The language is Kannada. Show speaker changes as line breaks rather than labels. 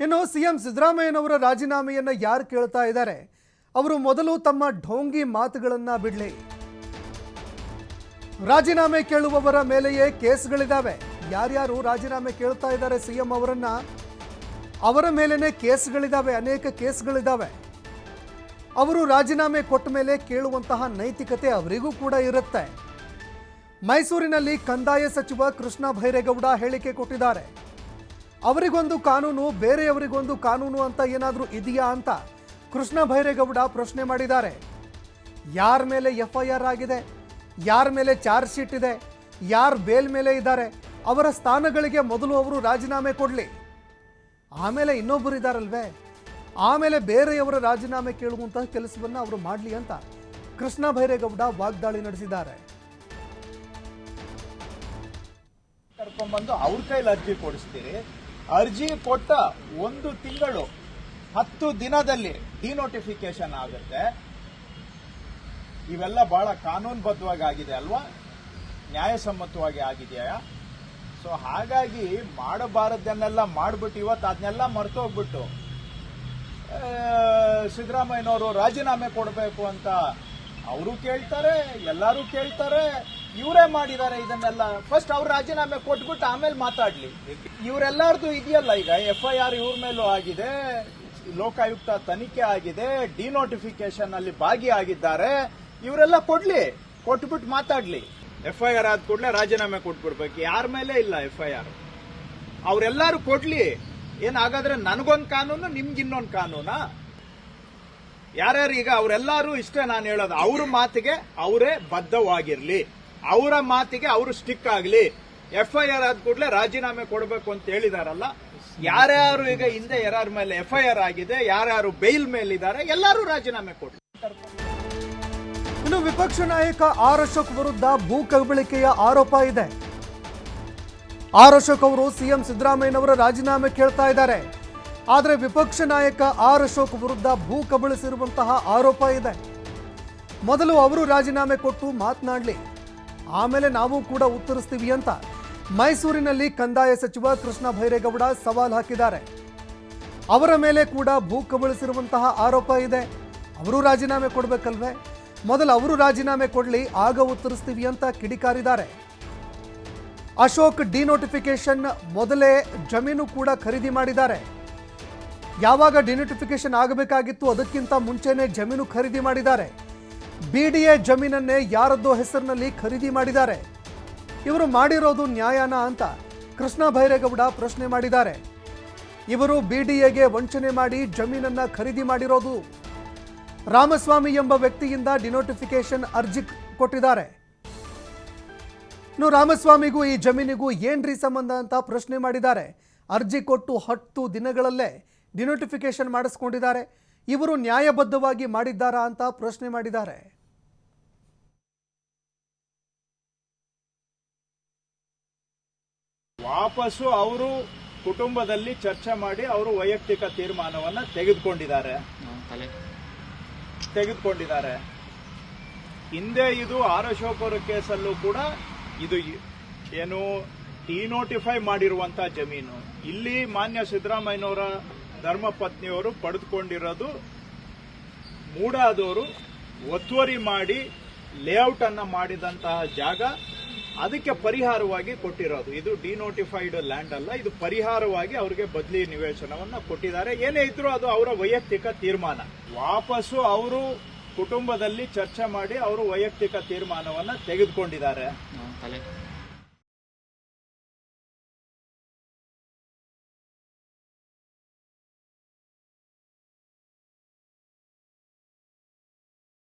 ಇನ್ನು ಸಿಎಂ ಸಿದ್ದರಾಮಯ್ಯನವರ ರಾಜೀನಾಮೆಯನ್ನ ಯಾರು ಕೇಳ್ತಾ ಇದ್ದಾರೆ? ಅವರು ಮೊದಲು ತಮ್ಮ ಢೋಂಗಿ ಮಾತುಗಳನ್ನ ಬಿಡಲಿ. ರಾಜೀನಾಮೆ ಕೇಳುವವರ ಮೇಲೆಯೇ ಕೇಸ್ಗಳಿದಾವೆ. ಯಾರ್ಯಾರು ರಾಜೀನಾಮೆ ಕೇಳ್ತಾ ಇದ್ದಾರೆ ಸಿಎಂ ಅವರನ್ನ, ಅವರ ಮೇಲೇನೆ ಕೇಸ್ಗಳಿದಾವೆ, ಅನೇಕ ಕೇಸ್ಗಳಿದಾವೆ. ಅವರು ರಾಜೀನಾಮೆ ಕೊಟ್ಟ ಮೇಲೆ ಕೇಳುವಂತಹ ನೈತಿಕತೆ ಅವರಿಗೂ ಕೂಡ ಇರುತ್ತೆ. ಮೈಸೂರಿನಲ್ಲಿ ಕಂದಾಯ ಸಚಿವ ಕೃಷ್ಣ ಬೈರೇಗೌಡ ಹೇಳಿಕೆ ಕೊಟ್ಟಿದ್ದಾರೆ. ಅವರಿಗೊಂದು ಕಾನೂನು, ಬೇರೆಯವರಿಗೊಂದು ಕಾನೂನು ಅಂತ ಏನಾದರೂ ಇದೆಯಾ ಅಂತ ಕೃಷ್ಣ ಬೈರೇಗೌಡ ಪ್ರಶ್ನೆ ಮಾಡಿದ್ದಾರೆ. ಯಾರ ಮೇಲೆ ಎಫ್ಐಆರ್ ಆಗಿದೆ, ಯಾರ ಮೇಲೆ ಚಾರ್ಜ್ ಶೀಟ್ ಇದೆ, ಯಾರು ಬೇಲ್ ಮೇಲೆ ಇದ್ದಾರೆ, ಅವರ ಸ್ಥಾನಗಳಿಗೆ ಮೊದಲು ಅವರು ರಾಜೀನಾಮೆ ಕೊಡಲಿ. ಆಮೇಲೆ ಇನ್ನೊಬ್ಬರು ಇದ್ದಾರಲ್ವೇ, ಆಮೇಲೆ ಬೇರೆಯವರ ರಾಜೀನಾಮೆ ಕೇಳುವಂತಹ ಕೆಲಸವನ್ನು ಅವರು ಮಾಡಲಿ ಅಂತ ಕೃಷ್ಣ ಬೈರೇಗೌಡ ವಾಗ್ದಾಳಿ ನಡೆಸಿದ್ದಾರೆ.
ಕರ್ಕೊಂಡ್ಬಂದು ಅವ್ರ ಕೈಲಿ ಅರ್ಜಿ ಕೊಡಿಸ್ತೀರಿ. ಅರ್ಜಿ ಕೊಟ್ಟ 1 ತಿಂಗಳು 10 ದಿನದಲ್ಲಿ ಡಿನೋಟಿಫಿಕೇಶನ್ ಆಗುತ್ತೆ. ಇವೆಲ್ಲ ಬಹಳ ಕಾನೂನುಬದ್ಧವಾಗಿ ಆಗಿದೆ ಅಲ್ವಾ, ನ್ಯಾಯಸಮ್ಮತವಾಗಿ ಆಗಿದೆಯಾ? ಸೊ ಹಾಗಾಗಿ ಮಾಡಬಾರದನ್ನೆಲ್ಲ ಮಾಡ್ಬಿಟ್ಟು ಇವತ್ತು ಅದನ್ನೆಲ್ಲ ಮರ್ತೋಗ್ಬಿಟ್ಟು ಸಿದ್ದರಾಮಯ್ಯನವರು ರಾಜೀನಾಮೆ ಕೊಡಬೇಕು ಅಂತ ಅವರು ಕೇಳ್ತಾರೆ, ಎಲ್ಲರೂ ಕೇಳ್ತಾರೆ. ಇವರೇ ಮಾಡಿದ್ದಾರೆ ಇದನ್ನೆಲ್ಲ. ಫಸ್ಟ್ ಅವ್ರು ರಾಜೀನಾಮೆ ಕೊಟ್ಬಿಟ್ಟು ಆಮೇಲೆ ಮಾತಾಡ್ಲಿ. ಇವರೆಲ್ಲಾರ್ದು ಇದೆಯಲ್ಲ, ಈಗ ಎಫ್ಐಆರ್ ಇವ್ರ ಮೇಲೂ ಆಗಿದೆ, ಲೋಕಾಯುಕ್ತ ತನಿಖೆ ಆಗಿದೆ, ಡಿನೋಟಿಫಿಕೇಶನ್ ಅಲ್ಲಿ ಭಾಗಿಯಾಗಿದ್ದಾರೆ. ಇವರೆಲ್ಲ ಕೊಟ್ಬಿಟ್ಟು ಮಾತಾಡ್ಲಿ. ಎಫ್ಐಆರ್ ಆದ ಕೂಡಲೇ ರಾಜೀನಾಮೆ ಕೊಟ್ಬಿಡ್ಬೇಕು. ಯಾರ ಮೇಲೆ ಇಲ್ಲ ಎಫ್ಐಆರ್, ಅವರೆಲ್ಲರೂ ಕೊಡ್ಲಿ. ಏನಾಗಾದ್ರೆ ನನಗೊಂದು ಕಾನೂನು, ನಿಮ್ಗಿನ್ನೊಂದು ಕಾನೂನಾ? ಯಾರ್ಯಾರು ಈಗ ಅವರೆಲ್ಲರೂ ಇಷ್ಟೇ ನಾನು ಹೇಳೋದು, ಅವ್ರ ಮಾತಿಗೆ ಅವರೇ ಬದ್ಧವಾಗಿರ್ಲಿ, ಅವರ ಮಾತಿಗೆ ಅವರು ಸ್ಟಿಕ್ ಆಗಲಿ. ಎಫ್ಐಆರ್ ಆದ ಕೂಡಲೇ ರಾಜೀನಾಮೆ ಕೊಡಬೇಕು ಅಂತ ಹೇಳಿದಾರಲ್ಲ, ಯಾರ್ಯಾರು ಈಗ ಹಿಂದೆ ಯಾರ ಮೇಲೆ ಎಫ್ಐಆರ್ ಆಗಿದೆ, ಯಾರ್ಯಾರು ಬೇಲ್ ಮೇಲಿದ್ದಾರೆ, ಎಲ್ಲರೂ ರಾಜೀನಾಮೆ ಕೊಡ್ಲಿ.
ಇನ್ನು ವಿಪಕ್ಷ ನಾಯಕ ಆರ್ ಅಶೋಕ್ ವಿರುದ್ಧ ಭೂ ಕಬಳಿಕೆಯ ಆರೋಪ ಇದೆ. ಆರ್ ಅಶೋಕ್ ಅವರು ಸಿಎಂ ಸಿದ್ದರಾಮಯ್ಯನವರ ರಾಜೀನಾಮೆ ಕೇಳ್ತಾ ಇದ್ದಾರೆ. ಆದರೆ ವಿಪಕ್ಷ ನಾಯಕ ಆರ್ ಅಶೋಕ್ ವಿರುದ್ಧ ಭೂ ಕಬಳಿಸಿರುವಂತಹ ಆರೋಪ ಇದೆ. ಮೊದಲು ಅವರು ರಾಜೀನಾಮೆ ಕೊಟ್ಟು ಮಾತನಾಡಲಿ, ಆಮೇಲೆ ನಾವು ಕೂಡ ಉತ್ತರಿಸ್ತೀವಿ ಅಂತ ಮೈಸೂರಿನಲ್ಲಿ ಕಂದಾಯ ಸಚಿವ ಕೃಷ್ಣ ಬೈರೇಗೌಡ ಸವಾಲ್ ಹಾಕಿದ್ದಾರೆ. ಅವರ ಮೇಲೆ ಕೂಡ ಭೂ ಕಬಳಿಸಿರುವಂತಹ ಆರೋಪ ಇದೆ. ಅವರು ರಾಜೀನಾಮೆ ಕೊಡಬೇಕಲ್ವೇ, ಮೊದಲು ಅವರು ರಾಜೀನಾಮೆ ಕೊಡಲಿ, ಆಗ ಉತ್ತರಿಸ್ತೀವಿ ಅಂತ ಕಿಡಿಕಾರಿದ್ದಾರೆ. ಅಶೋಕ್ ಡಿನೋಟಿಫಿಕೇಶನ್ ಮೊದಲೇ ಜಮೀನು ಕೂಡ ಖರೀದಿ ಮಾಡಿದ್ದಾರೆ. ಯಾವಾಗ ಡಿನೋಟಿಫಿಕೇಶನ್ ಆಗಬೇಕಾಗಿತ್ತು ಅದಕ್ಕಿಂತ ಮುಂಚೆನೇ ಜಮೀನು ಖರೀದಿ ಮಾಡಿದ್ದಾರೆ. ಬಿಡಿಎ ಜಮೀನನ್ನೇ ಯಾರದ್ದೋ ಹೆಸರಿನಲ್ಲಿ ಖರೀದಿ ಮಾಡಿದ್ದಾರೆ. ಇವರು ಮಾಡಿರೋದು ನ್ಯಾಯನಾ ಅಂತ ಕೃಷ್ಣ ಬೈರೇಗೌಡ ಪ್ರಶ್ನೆ ಮಾಡಿದ್ದಾರೆ. ಇವರು ಬಿಡಿಎಗೆ ವಂಚನೆ ಮಾಡಿ ಜಮೀನನ್ನ ಖರೀದಿ ಮಾಡಿರೋದು. ರಾಮಸ್ವಾಮಿ ಎಂಬ ವ್ಯಕ್ತಿಯಿಂದ ಡಿನೋಟಿಫಿಕೇಶನ್ ಅರ್ಜಿ ಕೊಟ್ಟಿದ್ದಾರೆ. ಇನ್ನು ರಾಮಸ್ವಾಮಿಗೂ ಈ ಜಮೀನಿಗೂ ಏನ್ರಿ ಸಂಬಂಧ ಅಂತ ಪ್ರಶ್ನೆ ಮಾಡಿದ್ದಾರೆ. ಅರ್ಜಿ ಕೊಟ್ಟು 10 ದಿನಗಳಲ್ಲೇ ಡಿನೋಟಿಫಿಕೇಶನ್ ಮಾಡಿಸ್ಕೊಂಡಿದ್ದಾರೆ. ಇವರು ನ್ಯಾಯಬದ್ಧವಾಗಿ ಮಾಡಿದ್ದಾರಾ ಅಂತ ಪ್ರಶ್ನೆ ಮಾಡಿದ್ದಾರೆ.
ವಾಪಸ್ಸು ಅವರು ಕುಟುಂಬದಲ್ಲಿ ಚರ್ಚೆ ಮಾಡಿ ಅವರು ವೈಯಕ್ತಿಕ ತೀರ್ಮಾನವನ್ನ ತೆಗೆದುಕೊಂಡಿದ್ದಾರೆ. ಹಿಂದೆ ಇದು ಆರ್ ಅಶೋಕ್ ಅವರ ಕೇಸಲ್ಲೂ ಕೂಡ ಇದು ಏನು ಡಿನೋಟಿಫೈ ಮಾಡಿರುವಂತಹ ಜಮೀನು. ಇಲ್ಲಿ ಮಾನ್ಯ ಸಿದ್ದರಾಮಯ್ಯನವರ ಧರ್ಮಪತ್ನಿಯವರು ಪಡೆದುಕೊಂಡಿರೋದು ಮೂಡಾದವರು ಒತ್ತುವರಿ ಮಾಡಿ ಲೇಔಟ್ ಅನ್ನ ಮಾಡಿದಂತಹ ಜಾಗ, ಅದಕ್ಕೆ ಪರಿಹಾರವಾಗಿ ಕೊಟ್ಟಿರೋದು. ಇದು ಡಿನೋಟಿಫೈಡ್ ಲ್ಯಾಂಡ್ ಅಲ್ಲ, ಇದು ಪರಿಹಾರವಾಗಿ ಅವರಿಗೆ ಬದಲಿ ನಿವೇಶನವನ್ನ ಕೊಟ್ಟಿದ್ದಾರೆ. ಏನೇ ಇದ್ರೂ ಅದು ಅವರ ವೈಯಕ್ತಿಕ ತೀರ್ಮಾನ. ವಾಪಸ್ಸು ಅವರು ಕುಟುಂಬದಲ್ಲಿ ಚರ್ಚೆ ಮಾಡಿ ಅವರು ವೈಯಕ್ತಿಕ ತೀರ್ಮಾನವನ್ನ ತೆಗೆದುಕೊಂಡಿದ್ದಾರೆ.